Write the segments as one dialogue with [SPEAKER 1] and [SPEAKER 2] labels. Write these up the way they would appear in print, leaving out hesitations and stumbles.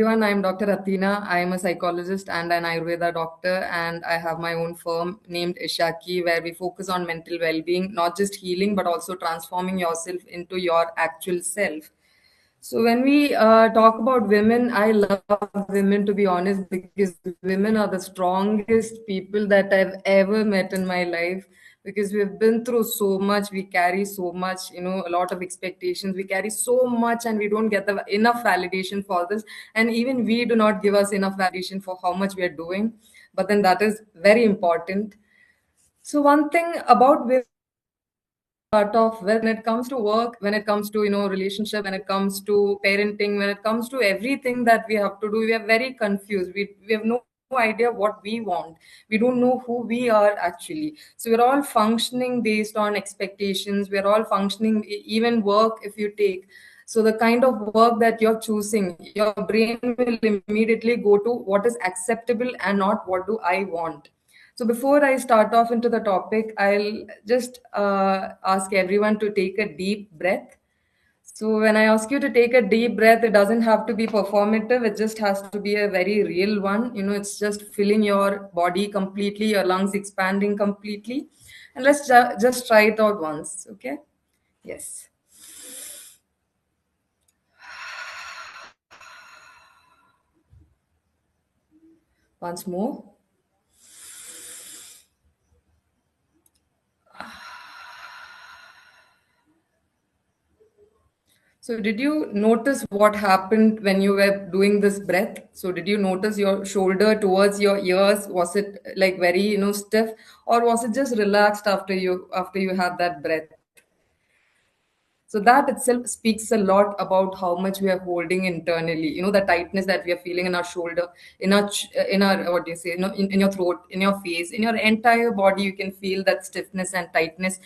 [SPEAKER 1] everyone. I'm Dr. Athena. I am a psychologist and an Ayurveda doctor, and I have my own firm named Ishaki, where we focus on mental well being, not just healing, but also transforming yourself into your actual self. So, when we talk about women, I love women to be honest, because women are the strongest people that I've ever met in my life, because we've been through so much, we carry so much, a lot of expectations, we carry so much, and we don't get the enough validation for this. And even we do not give us enough validation for how much we are doing. But then that is very important. So, one thing about women part of when it comes to work, when it comes to relationship, when it comes to parenting, when it comes to everything that we have to do, we are very confused. We have no idea what we want. We don't know who we are actually. So we're all functioning based on expectations. We're all functioning, even work if you take. So the kind of work that you're choosing, your brain will immediately go to what is acceptable and not what do I want. So before I start off into the topic, I'll just ask everyone to take a deep breath. So when I ask you to take a deep breath, it doesn't have to be performative. It just has to be a very real one. It's just filling your body completely, your lungs expanding completely. And let's just try it out once. Okay? Yes. Once more. So, did you notice what happened when you were doing this breath? So, did you notice your shoulder towards your ears? Was it like very, stiff, or was it just relaxed after you had that breath? So that itself speaks a lot about how much we are holding internally. The tightness that we are feeling in our shoulder, in our what do you say, in your throat, in your face, in your entire body. You can feel that stiffness and tightness.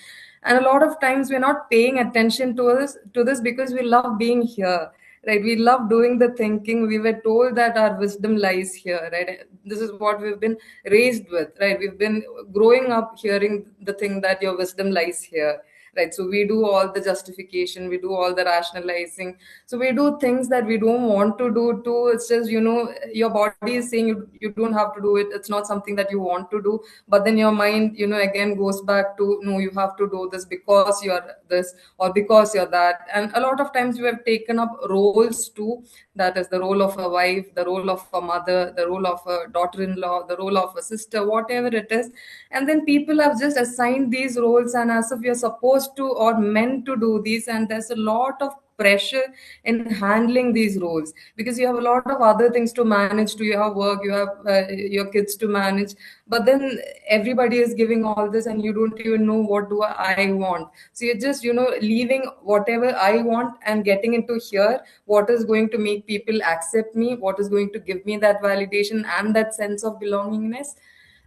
[SPEAKER 1] And a lot of times we're not paying attention to this because we love being here. Right, we love doing the thinking. We were told that our wisdom lies here. Right, this is what we've been raised with. Right, we've been growing up hearing the thing that your wisdom lies here. Right, so we do all the justification, we do all the rationalizing. So we do things that we don't want to do too. It's just, your body is saying you don't have to do it. It's not something that you want to do. But then your mind, again goes back to, no, you have to do this because you're this or because you're that. And a lot of times we have taken up roles too. That is the role of a wife, the role of a mother, the role of a daughter-in-law, the role of a sister, whatever it is. And then people have just assigned these roles, and as if you're supposed to or meant to do these. And there's a lot of pressure in handling these roles, because you have a lot of other things to manage too. You have work, you have your kids to manage. But then everybody is giving all this, and you don't even know what do I want. So you're just, leaving whatever I want and getting into here, what is going to make people accept me, what is going to give me that validation and that sense of belongingness.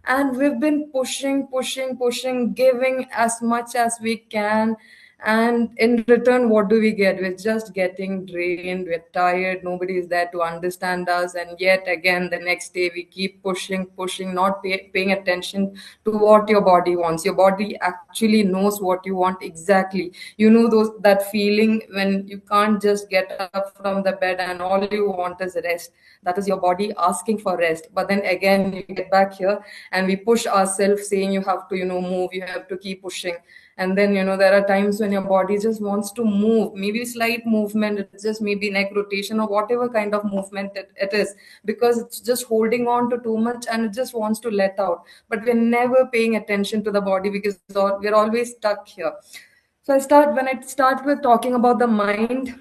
[SPEAKER 1] And we've been pushing, giving as much as we can. And in return, what do we get? We're just getting drained, we're tired, nobody is there to understand us. And yet again, the next day, we keep pushing, not paying attention to what your body wants. Your body actually knows what you want exactly. That feeling when you can't just get up from the bed and all you want is rest. That is your body asking for rest. But then again, you get back here, and we push ourselves, saying you have to, move, you have to keep pushing. And then, there are times when your body just wants to move, maybe slight movement, it's just maybe neck rotation or whatever kind of movement it is, because it's just holding on to too much and it just wants to let out. But we're never paying attention to the body, because we're always stuck here. So when I start with talking about the mind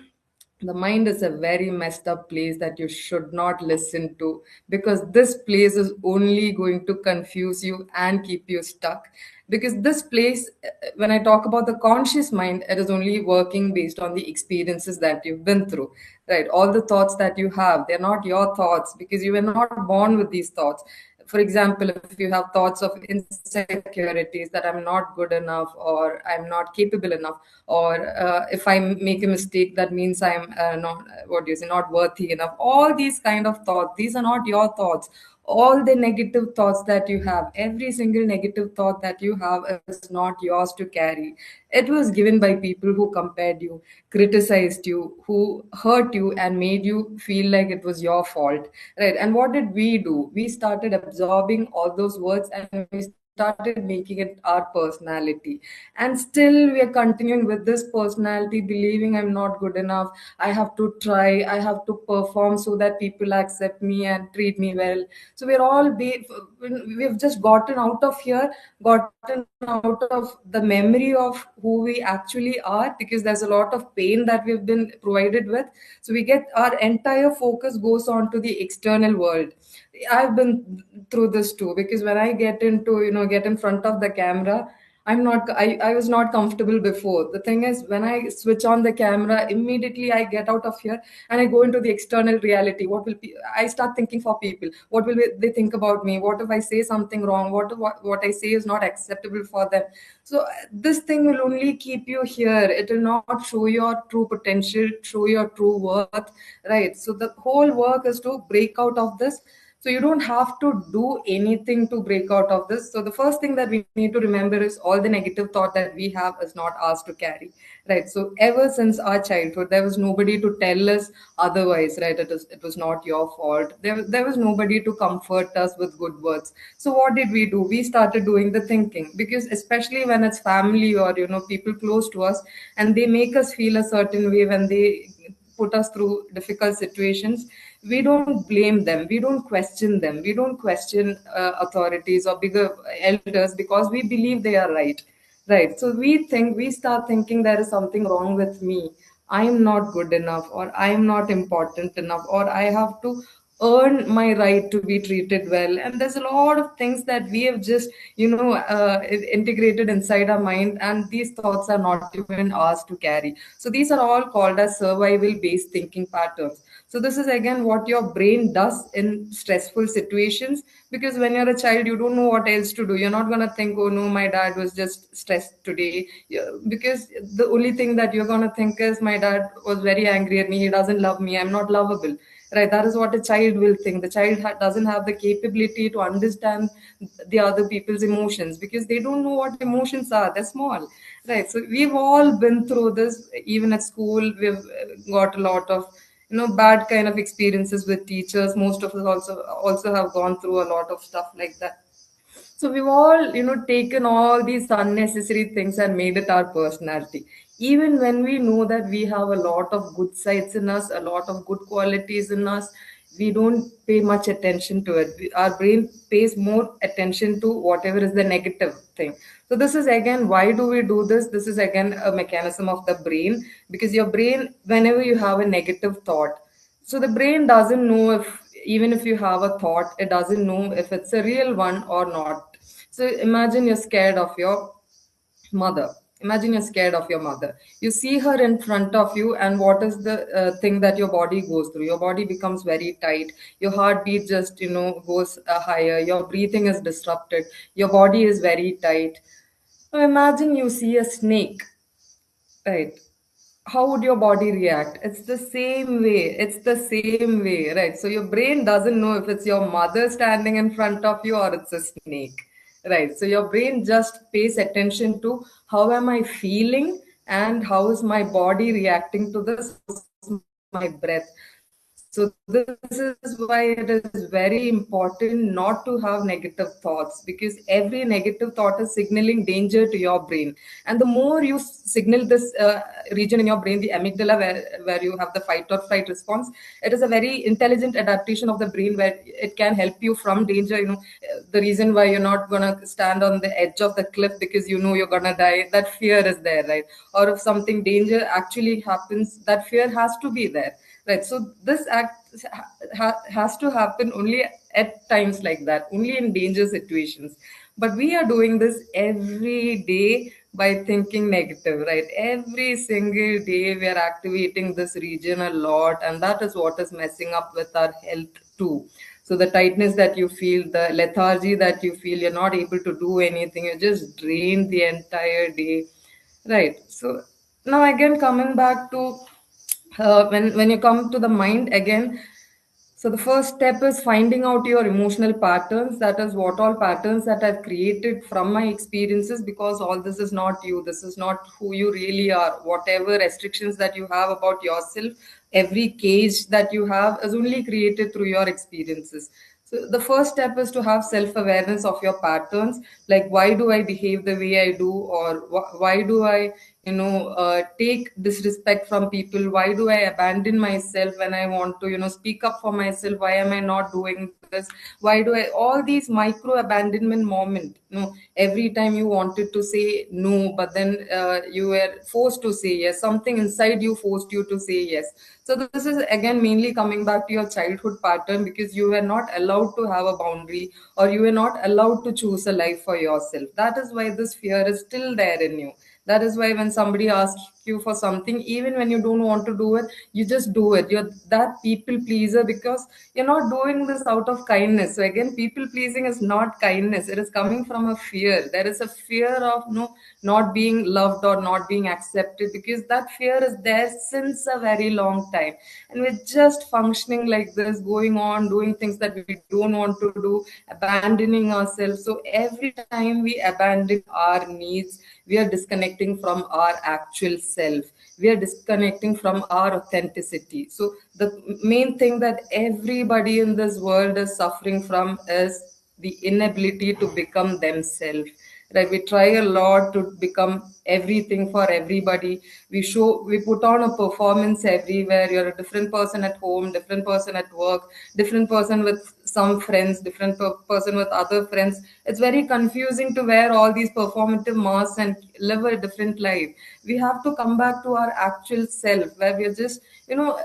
[SPEAKER 1] is a very messed up place that you should not listen to, because this place is only going to confuse you and keep you stuck. Because this place, when I talk about the conscious mind, it is only working based on the experiences that you've been through. Right, all the thoughts that you have, they're not your thoughts, because you were not born with these thoughts. For example, if you have thoughts of insecurities, that I'm not good enough, or I'm not capable enough, or if I make a mistake, that means I'm not, what do you say, not worthy enough. All these kind of thoughts, these are not your thoughts. all the negative thoughts that you have, every single negative thought that you have is not yours to carry. It was given by people who compared you, criticized you, who hurt you, and made you feel like it was your fault, right? And what did we do? We started absorbing all those words and we started making it our personality. And still we are continuing with this personality, believing I'm not good enough. I have to try, I have to perform so that people accept me and treat me well. So we've just gotten out of here, gotten out of the memory of who we actually are, because there's a lot of pain that we've been provided with. So we get our entire focus goes on to the external world. I've been through this too, because when I get in front of the camera, I was not comfortable before. The thing is, when I switch on the camera, immediately I get out of here and I go into the external reality. I start thinking for people? What will they think about me? What if I say something wrong? What I say is not acceptable for them? So this thing will only keep you here. It will not show your true potential, show your true worth, right? So the whole work is to break out of this. So you don't have to do anything to break out of this. So the first thing that we need to remember is all the negative thought that we have is not ours to carry, right? So ever since our childhood, there was nobody to tell us otherwise, right? It was not your fault. There was nobody to comfort us with good words. So what did we do? We started doing the thinking, because especially when it's family or people close to us, and they make us feel a certain way when they put us through difficult situations, we don't blame them, we don't question them, we don't question authorities or bigger elders, because we believe they are right, right? So we start thinking there is something wrong with me. I am not good enough, or I am not important enough, or I have to earn my right to be treated well. And there's a lot of things that we have just integrated inside our mind, and these thoughts are not even ours to carry. So these are all called as survival based thinking patterns. So this is again what your brain does in stressful situations, because when you're a child, you don't know what else to do. You're not going to think, oh no, my dad was just stressed today. Because the only thing that you're going to think is, my dad was very angry at me, he doesn't love me, I'm not lovable, right? That is what a child will think. The child doesn't have the capability to understand the other people's emotions, because they don't know what emotions are, they're small, right? So we've all been through this. Even at school, we've got a lot of bad kind of experiences with teachers. Most of us also have gone through a lot of stuff like that. So we've all, taken all these unnecessary things and made it our personality. Even when we know that we have a lot of good sides in us, a lot of good qualities in us, we don't pay much attention to it. Our brain pays more attention to whatever is the negative thing. So this is again, why do we do this? This is again a mechanism of the brain, because your brain, whenever you have a negative thought, so the brain doesn't know if, even if you have a thought, it doesn't know if it's a real one or not. So imagine you're scared of your mother. Imagine you're scared of your mother. You see her in front of you, and what is the thing that your body goes through? Your body becomes very tight. Your heartbeat just, goes higher. Your breathing is disrupted. Your body is very tight. Now imagine you see a snake, right? How would your body react? It's the same way. It's the same way, right? So your brain doesn't know if it's your mother standing in front of you or it's a snake, right? So your brain just pays attention to how am I feeling and how is my body reacting to this, how's my breath. So this is why it is very important not to have negative thoughts, because every negative thought is signaling danger to your brain. And the more you signal this region in your brain, the amygdala, where you have the fight or flight response, it is a very intelligent adaptation of the brain where it can help you from danger. The reason why you're not gonna stand on the edge of the cliff because you're gonna die, that fear is there, right? Or if something danger actually happens, that fear has to be there, right? So this act has to happen only at times like that, only in danger situations. But we are doing this every day by thinking negative, right? Every single day we are activating this region a lot, and that is what is messing up with our health too. So the tightness that you feel, the lethargy that you feel, you're not able to do anything, you're just drained the entire day, right? So now again, coming back to when you come to the mind again, So the first step is finding out your emotional patterns. That is what all patterns that I've created from my experiences, because all this is not you. This is not who you really are. Whatever restrictions that you have about yourself, every cage that you have is only created through your experiences. So the first step is to have self-awareness of your patterns. Like, why do I behave the way I do, or why do I, take disrespect from people? Why do I abandon myself when I want to, speak up for myself? Why am I not doing this? Why do I, all these micro abandonment moment, every time you wanted to say no, but then you were forced to say yes. Something inside you forced you to say yes. So this is again mainly coming back to your childhood pattern, because you were not allowed to have a boundary, or you were not allowed to choose a life for yourself. That is why this fear is still there in you. That is why when somebody asks you for something, even when you don't want to do it, you just do it. You're that people pleaser because you're not doing this out of kindness. So again, people pleasing is not kindness. It is coming from a fear. There is a fear of not being loved or not being accepted, because that fear is there since a very long time. And we're just functioning like this, going on doing things that we don't want to do, abandoning ourselves. So every time we abandon our needs, we are disconnecting from our actual self. We are disconnecting from our authenticity. So the main thing that everybody in this world is suffering from is the inability to become themselves. Right? We try a lot to become everything for everybody. We put on a performance everywhere. You're a different person at home, different person at work, different person with some friends, different person with other friends. It's very confusing to wear all these performative masks and live a different life. We have to come back to our actual self, where we're just,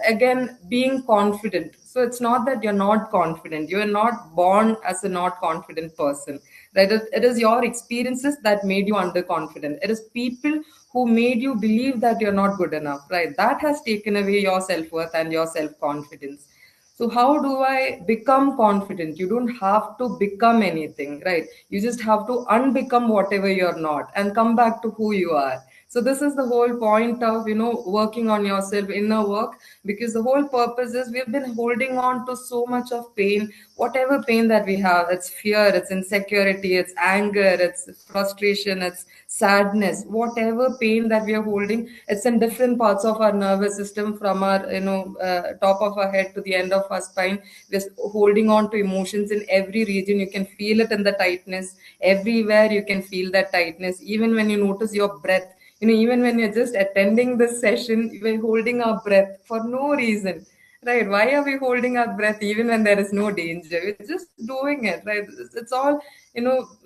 [SPEAKER 1] again, being confident. So it's not that you're not confident. You are not born as a not confident person. Right? It is your experiences that made you underconfident. It is people who made you believe that you're not good enough. Right? That has taken away your self-worth and your self-confidence. So how do I become confident? You don't have to become anything, right? You just have to unbecome whatever you're not and come back to who you are. So this is the whole point of, working on yourself, inner work, because the whole purpose is we've been holding on to so much of pain, whatever pain that we have. It's fear, it's insecurity, it's anger, it's frustration, it's sadness, whatever pain that we are holding, it's in different parts of our nervous system, from our top of our head to the end of our spine. We're holding on to emotions in every region. You can feel it in the tightness everywhere. You can feel that tightness even when you notice your breath. Even when you're just attending this session, we're holding our breath for no reason. Right? Why are we holding our breath even when there is no danger? We're just doing it, right? It's all,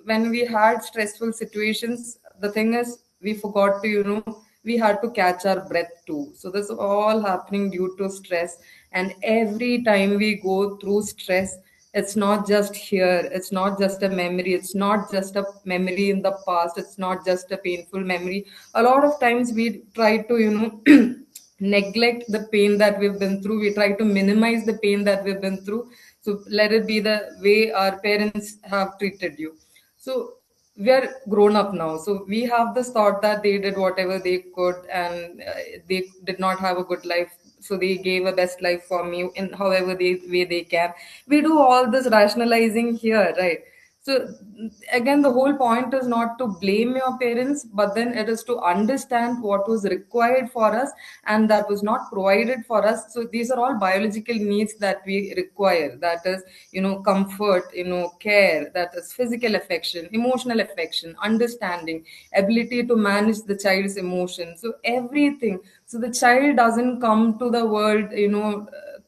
[SPEAKER 1] when we had stressful situations, the thing is, we forgot to, we had to catch our breath too. So this is all happening due to stress. And every time we go through stress, it's not just here, it's not just a memory, it's not just a memory in the past, it's not just a painful memory. A lot of times we try to, neglect the pain that we've been through. We try to minimize the pain that we've been through. So let it be the way our parents have treated you. So we are grown up now. So we have this thought that they did whatever they could, and they did not have a good life. So they gave a best life for me in however way they can. We do all this rationalizing here, right? So again, the whole point is not to blame your parents, but then it is to understand what was required for us and that was not provided for us. So these are all biological needs that we require. That is, comfort, care, that is physical affection, emotional affection, understanding, ability to manage the child's emotions. So everything. So the child doesn't come to the world,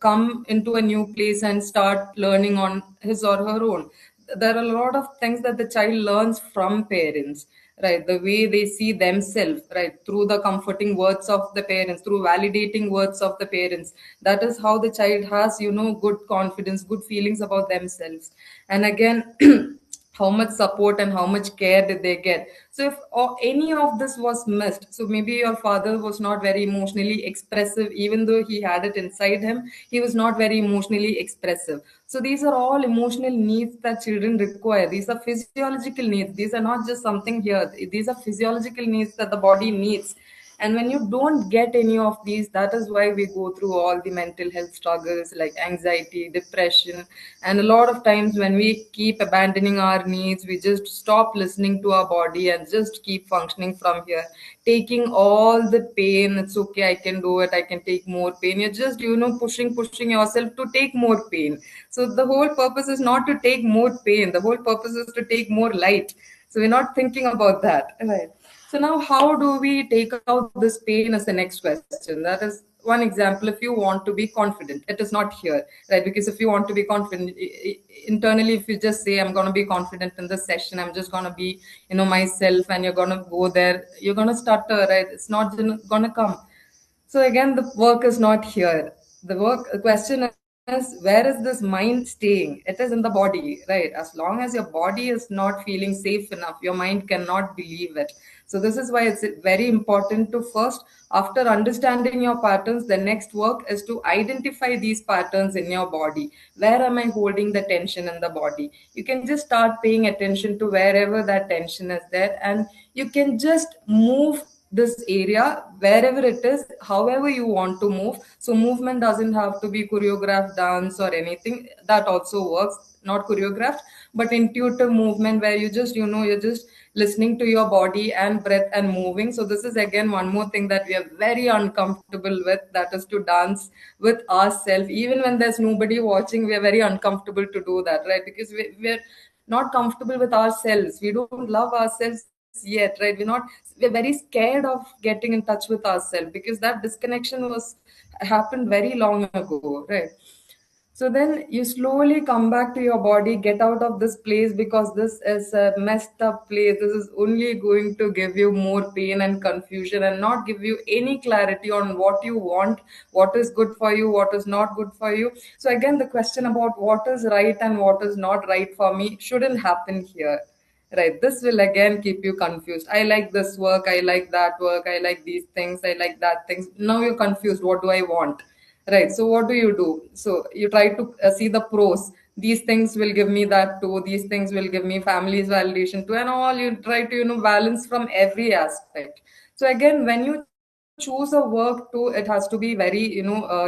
[SPEAKER 1] come into a new place and start learning on his or her own. There are a lot of things that the child learns from parents, right? The way they see themselves, right? Through the comforting words of the parents, through validating words of the parents. That is how the child has, good confidence, good feelings about themselves. And again, how much support and how much care did they get? So if any of this was missed, so maybe your father was not very emotionally expressive, even though he had it inside him, he was not very emotionally expressive. So these are all emotional needs that children require. These are physiological needs. These are not just something here. These are physiological needs that the body needs. And when you don't get any of these, that is why we go through all the mental health struggles like anxiety, depression. And a lot of times when we keep abandoning our needs, we just stop listening to our body and just keep functioning from here, taking all the pain. It's okay, I can do it, I can take more pain. You're just, pushing yourself to take more pain. So the whole purpose is not to take more pain, the whole purpose is to take more light. So we're not thinking about that, right? So now, how do we take out this pain as the next question? That is one example. If you want to be confident, it is not here, right? Because if you want to be confident internally, if you just say, I'm going to be confident in this session, I'm just going to be, myself, and you're going to go there, you're going to stutter, right? It's not going to come. So again, the work is not here. The question is, where is this mind staying? It is in the body, right? As long as your body is not feeling safe enough, your mind cannot believe it. So this is why it's very important to first, after understanding your patterns, the next work is to identify these patterns in your body. Where am I holding the tension in the body? You can just start paying attention to wherever that tension is there, and you can just move this area wherever it is, however you want to move. So movement doesn't have to be choreographed dance or anything, that also works, not choreographed, but intuitive movement where you just, you're just listening to your body and breath and moving. So this is again one more thing that we are very uncomfortable with, that is to dance with ourselves. Even when there's nobody watching, we are very uncomfortable to do that, right? Because we're not comfortable with ourselves, we don't love ourselves yet, right? We're very scared of getting in touch with ourselves, because that disconnection was happened very long ago, right? So then you slowly come back to your body, get out of this place, because this is a messed up place. This is only going to give you more pain and confusion and not give you any clarity on what you want, what is good for you, what is not good for you. So again, the question about what is right and what is not right for me shouldn't happen here. Right. This will again keep you confused. I like this work. I like that work. I like these things. I like that things. Now you're confused. What do I want? Right. So what do you do? So you try to see the pros. These things will give me that too. These things will give me family's validation too, and all. You try to balance from every aspect. So again, when you choose a work too, it has to be very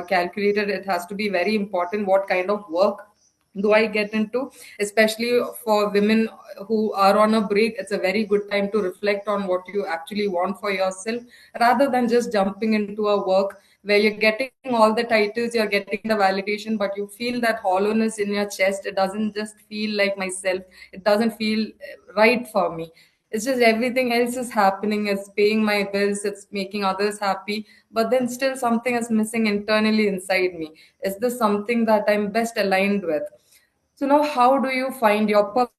[SPEAKER 1] calculated. It has to be very important. What kind of work do I get into? Especially for women who are on a break, it's a very good time to reflect on what you actually want for yourself, rather than just jumping into a work where you're getting all the titles, you're getting the validation, but you feel that hollowness in your chest. It doesn't just feel like myself, it doesn't feel right for me. It's just everything else is happening, it's paying my bills, it's making others happy, but then still something is missing internally inside me. Is this something that I'm best aligned with? So now, how do you find your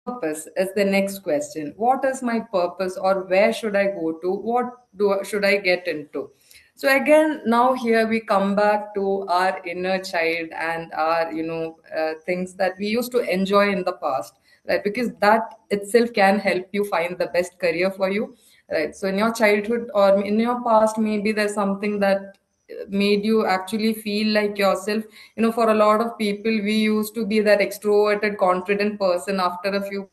[SPEAKER 1] purpose? Is the next question. What is my purpose, or where should I go to? Should I get into? So again, now here we come back to our inner child and our, things that we used to enjoy in the past, right? Because that itself can help you find the best career for you, right? So in your childhood or in your past, maybe there's something that made you actually feel like yourself. For a lot of people, we used to be that extroverted confident person. After a few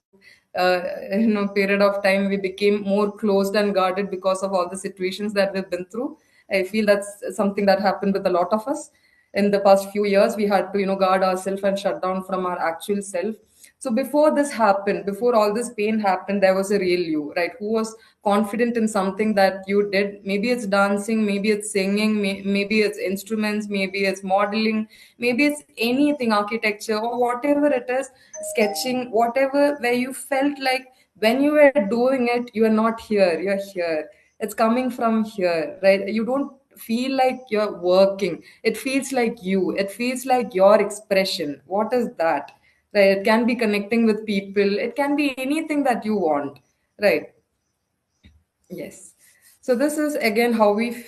[SPEAKER 1] period of time, we became more closed and guarded because of all the situations that we've been through. I feel that's something that happened with a lot of us in the past few years. We had to guard ourselves and shut down from our actual self. So before this happened, before all this pain happened, there was a real you, right? Who was confident in something that you did. Maybe it's dancing, maybe it's singing, maybe it's instruments, maybe it's modeling, maybe it's anything, architecture or whatever it is, sketching, whatever, where you felt like when you were doing it, you are not here, you're here. It's coming from here, right? You don't feel like you're working. It feels like you. It feels like your expression. What is that? Right? It can be connecting with people. It can be anything that you want. Right? Yes. So this is again how we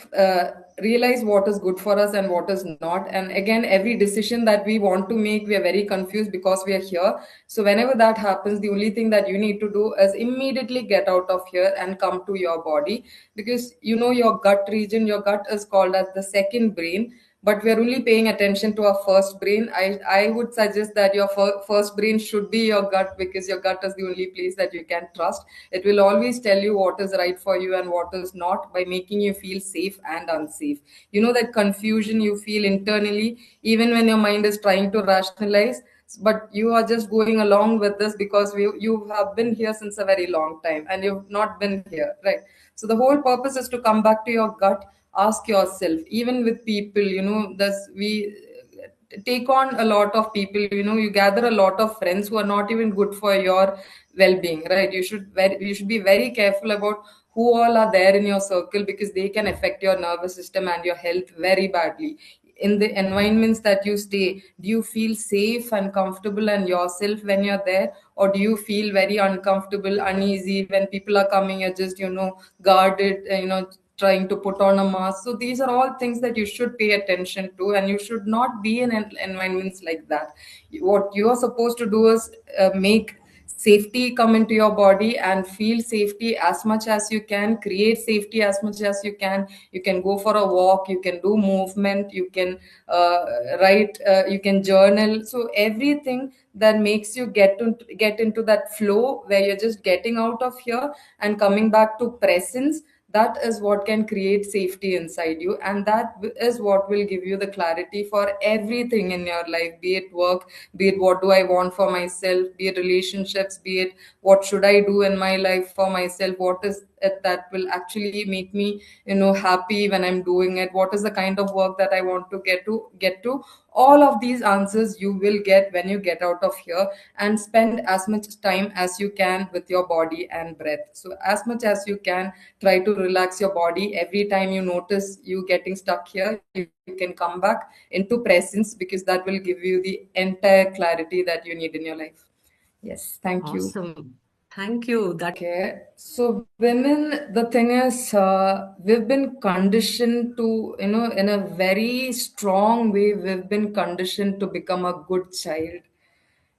[SPEAKER 1] realize what is good for us and what is not. And again, every decision that we want to make, we are very confused because we are here. So whenever that happens, the only thing that you need to do is immediately get out of here and come to your body, because your gut region, your gut is called as the second brain. but we're only paying attention to our first brain. I would suggest that your first brain should be your gut, because your gut is the only place that you can trust. It will always tell you what is right for you and what is not, by making you feel safe and unsafe. You know, that confusion you feel internally, even when your mind is trying to rationalize, but you are just going along with this because you have been here since a very long time and you've not been here, right? So the whole purpose is to come back to your gut. Ask yourself, even with people, this we take on a lot of people, you gather a lot of friends who are not even good for your well-being, right? You should be very careful about who all are there in your circle, because they can affect your nervous system and your health very badly. In the environments that you stay, do you feel safe and comfortable and yourself when you're there, or do you feel very uncomfortable, uneasy when people are coming, you're just guarded, trying to put on a mask? So these are all things that you should pay attention to, and you should not be in environments like that. What you are supposed to do is make safety come into your body and feel safety as much as you can, create safety as much as you can. You can go for a walk, you can do movement, you can write, you can journal. So everything that makes you get into that flow where you're just getting out of here and coming back to presence, that is what can create safety inside you, and that is what will give you the clarity for everything in your life, be it work, be it what do I want for myself, be it relationships, be it what should I do in my life for myself, what is it that will actually make me happy when I'm doing it, what is the kind of work that I want to get to. All of these answers you will get when you get out of here, and spend as much time as you can with your body and breath. So as much as you can, try to relax your body. Every time you notice you getting stuck here, you can come back into presence, because that will give you the entire clarity that you need in your life. Yes, thank you.
[SPEAKER 2] Awesome. Thank you.
[SPEAKER 1] Okay, so women, the thing is, we've been conditioned to, in a very strong way, we've been conditioned to become a good child.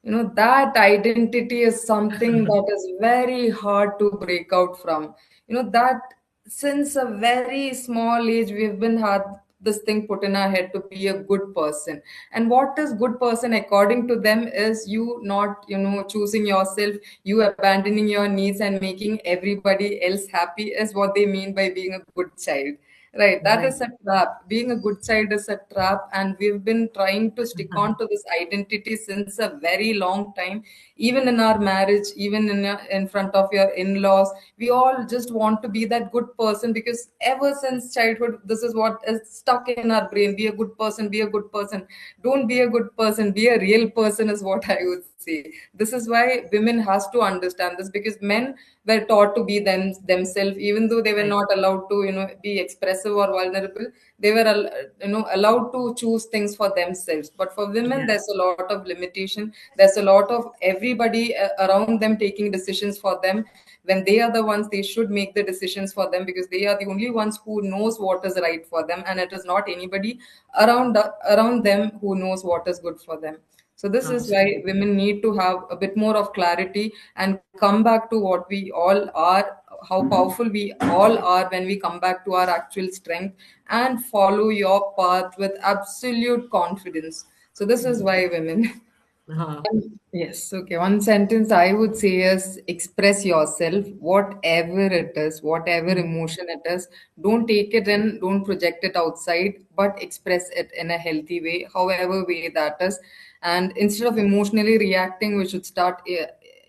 [SPEAKER 1] That identity is something that is very hard to break out from. That since a very small age, we've been had this thing put in our head to be a good person. And what is good person according to them is you not choosing yourself, you abandoning your needs and making everybody else happy, is what they mean by being a good child. Right, that
[SPEAKER 2] Right.
[SPEAKER 1] is a trap. Being a good child is a trap, and we've been trying to stick on to this identity since a very long time. Even in our marriage, even in front of your in-laws, we all just want to be that good person, because ever since childhood, this is what is stuck in our brain: be a good person, be a good person. Don't be a good person, be a real person, is what I would say. This is why women has to understand this, because men were taught to be themselves, even though they were
[SPEAKER 2] Right.
[SPEAKER 1] not allowed to be expressive or vulnerable. They were allowed to choose things for themselves. But for women,
[SPEAKER 2] Yes.
[SPEAKER 1] there's a lot of limitation. There's a lot of everybody around them taking decisions for them, when they are the ones they should make the decisions for them, because they are the only ones who knows what is right for them, and it is not anybody around them who knows what is good for them. So this is why
[SPEAKER 2] Absolutely.
[SPEAKER 1] women need to have a bit more of clarity and come back to what we all are, how powerful we all are when we come back to our actual strength, and follow your path with absolute confidence. So this is why women.
[SPEAKER 2] Uh,
[SPEAKER 1] Yes, okay. One sentence I would say is express yourself, whatever it is, whatever
[SPEAKER 2] mm,
[SPEAKER 1] emotion it is. Don't take it in, don't project it outside, but express it in a healthy way, however way that is. And instead of emotionally reacting, we should start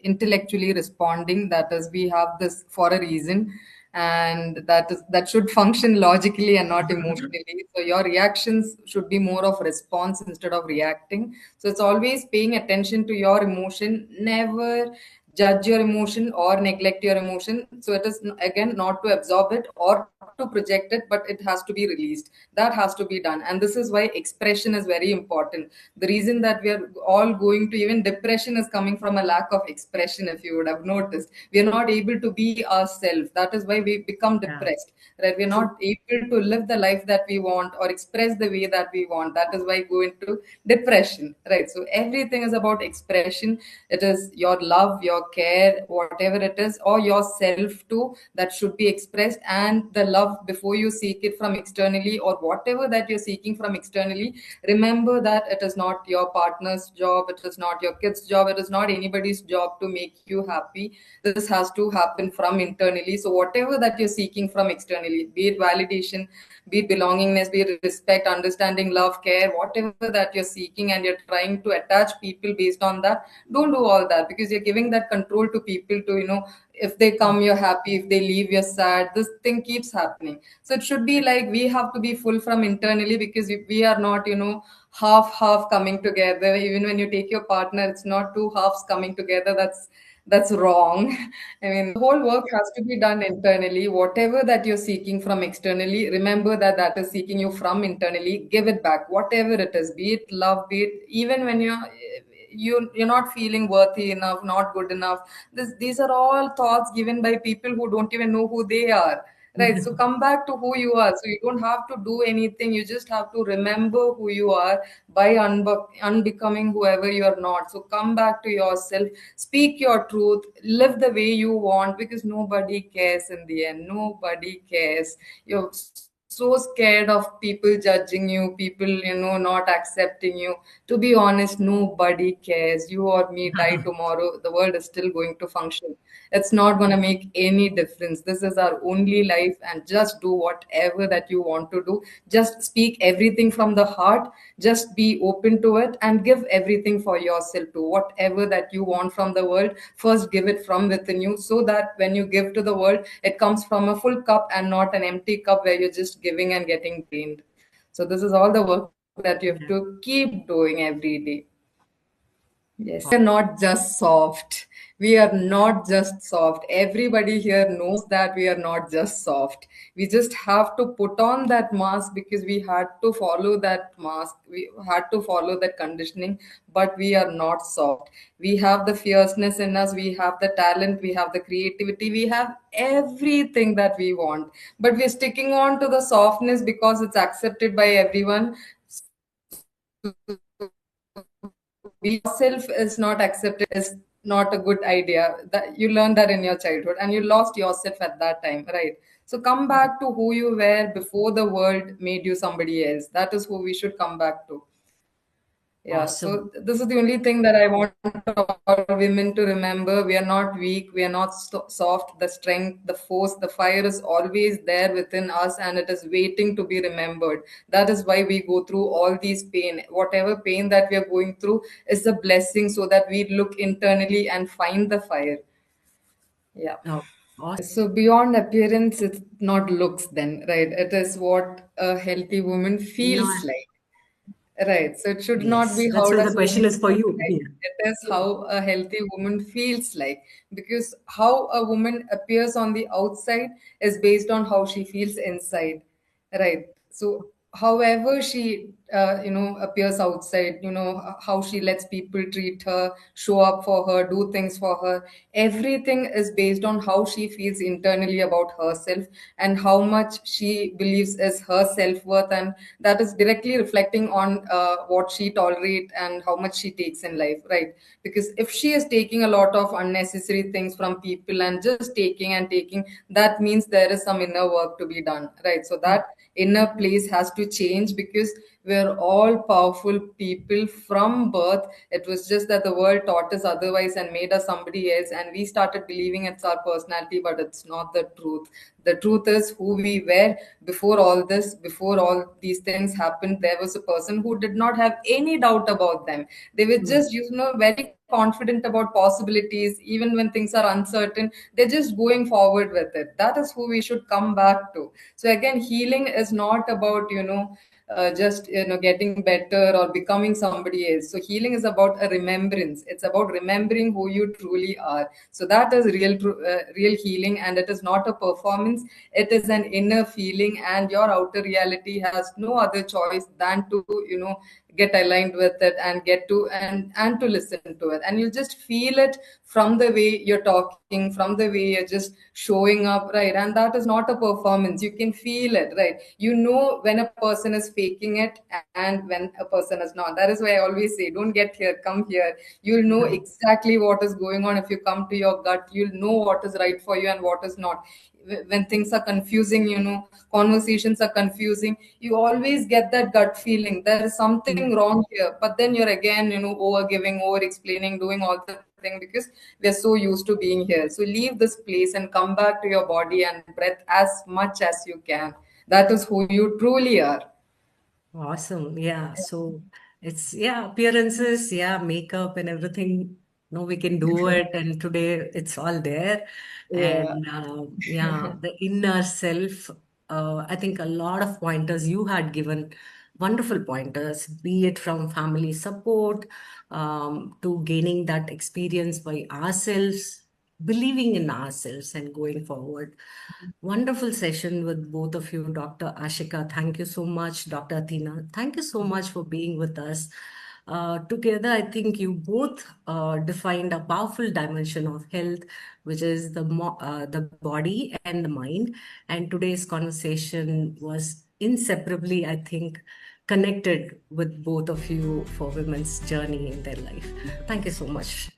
[SPEAKER 1] intellectually responding. That is, we have this for a reason, and that should function logically and not emotionally. So your reactions should be more of response instead of reacting. So it's always paying attention to your emotion, never judge your emotion or neglect your emotion. So it is again not to absorb it or to project it, but it has to be released. That has to be done. And this is why expression is very important. The reason that we are all going to, even depression is coming from a lack of expression, if you would have noticed. We are not able to be ourselves. That is why we become
[SPEAKER 2] yeah.
[SPEAKER 1] depressed, right? We're not able to live the life that we want or express the way that we want. That is why we go into depression, right? So everything is about expression. It is your love, your your care, whatever it is, or yourself too, that should be expressed. And the love, before you seek it from externally, or whatever that you're seeking from externally, remember that it is not your partner's job, it is not your kid's job, it is not anybody's job to make you happy. This has to happen from internally. So whatever that you're seeking from externally, be it validation, be it belongingness, be it respect, understanding, love, care, whatever that you're seeking, and you're trying to attach people based on that, don't do all that, because you're giving that control to people to, if they come, you're happy, if they leave, you're sad. This thing keeps happening. So it should be like we have to be full from internally, because if we are not, half coming together. Even when you take your partner, it's not two halves coming together. That's wrong. I mean, the whole work has to be done internally. Whatever that you're seeking from externally, remember that that is seeking you from internally. Give it back, whatever it is, be it love, be it even when you're not feeling worthy enough, not good enough. These are all thoughts given by people who don't even know who they are. Right. So come back to who you are. So you don't have to do anything. You just have to remember who you are by unbecoming whoever you are not. So come back to yourself, speak your truth, live the way you want, because nobody cares in the end. Nobody cares. You're so scared of people judging you, people, not accepting you. To be honest, nobody cares. You or me die tomorrow, the world is still going to function. It's not going to make any difference. This is our only life, and just do whatever that you want to do. Just speak everything from the heart. Just be open to it, and give everything for yourself to whatever that you want from the world. First, give it from within you, so that when you give to the world, it comes from a full cup and not an empty cup where you're just giving and getting drained. So this is all the work that you have
[SPEAKER 2] Yeah.
[SPEAKER 1] to keep doing every day. Yes, we are not just soft. We are not just soft. Everybody here knows that we are not just soft. We just have to put on that mask, because we had to follow that mask. We had to follow that conditioning, but we are not soft. We have the fierceness in us. We have the talent. We have the creativity. We have everything that we want. But we're sticking on to the softness because it's accepted by everyone. Yourself is not accepted is not a good idea. That you learned that in your childhood, and you lost yourself at that time, right? So come back to who you were before the world made you somebody else. That is who we should come back to. Yeah,
[SPEAKER 2] Awesome.
[SPEAKER 1] so this is the only thing that I want all women to remember. We are not weak, we are not soft. The strength, the force, the fire is always there within us, and it is waiting to be remembered. That is why we go through all these pain. Whatever pain that we are going through is a blessing, so that we look internally and find the fire. Yeah.
[SPEAKER 2] Oh, awesome.
[SPEAKER 1] So beyond appearance, it's not looks then, right? It is what a healthy woman
[SPEAKER 2] No,
[SPEAKER 1] feels like. Right. So it should not
[SPEAKER 2] yes.
[SPEAKER 1] be
[SPEAKER 2] That's
[SPEAKER 1] how
[SPEAKER 2] why the
[SPEAKER 1] does a
[SPEAKER 2] question
[SPEAKER 1] woman
[SPEAKER 2] is for
[SPEAKER 1] look
[SPEAKER 2] you.
[SPEAKER 1] like. It is how a healthy woman feels like. Because how a woman appears on the outside is based on how she feels inside. Right. So however she appears outside, how she lets people treat her, show up for her, do things for her, everything is based on how she feels internally about herself, and how much she believes is her self-worth, and that is directly reflecting on what she tolerate and how much she takes in life, right? Because if she is taking a lot of unnecessary things from people and just taking and taking, that means there is some inner work to be done, right? So that inner place has to change, because we're all powerful people from birth. It was just that the world taught us otherwise and made us somebody else, and we started believing it's our personality, but it's not the truth. The truth is who we were before all this, before all these things happened. There was a person who did not have any doubt about them. They were
[SPEAKER 2] Mm.
[SPEAKER 1] just, very confident about possibilities. Even when things are uncertain, they're just going forward with it. That is who we should come back to. So again, healing is not about, just getting better or becoming somebody else. So healing is about a remembrance. It's about remembering who you truly are. So that is real healing, and it is not a performance. It is an inner feeling, and your outer reality has no other choice than to get aligned with it, and get to and to listen to it, and you just feel it from the way you're talking, from the way you're just showing up, right? And that is not a performance. You can feel it, right? When a person is faking it, and when a person is not. That is why I always say, don't get here, come here. You'll know
[SPEAKER 2] Yeah.
[SPEAKER 1] exactly what is going on if you come to your gut. You'll know what is right for you and what is not. When things are confusing, conversations are confusing, you always get that gut feeling there is something
[SPEAKER 2] Mm.
[SPEAKER 1] wrong here. But then you're again, over giving, over explaining, doing all the thing because we're so used to being here. So leave this place and come back to your body and breath as much as you can. That is who you truly are.
[SPEAKER 2] Awesome. Yeah. So it's, yeah, appearances, yeah, makeup and everything. No, we can do it. And today it's all there.
[SPEAKER 1] Yeah.
[SPEAKER 2] And yeah, the inner self, I think a lot of pointers you had given, wonderful pointers, be it from family support, to gaining that experience by ourselves, believing in ourselves and going forward. Wonderful session with both of you, Dr. Ashika. Thank you so much, Dr. Athena. Thank you so much for being with us. Together, I think you both defined a powerful dimension of health, which is the body and the mind. And today's conversation was inseparably, I think, connected with both of you for women's journey in their life. Thank you so much.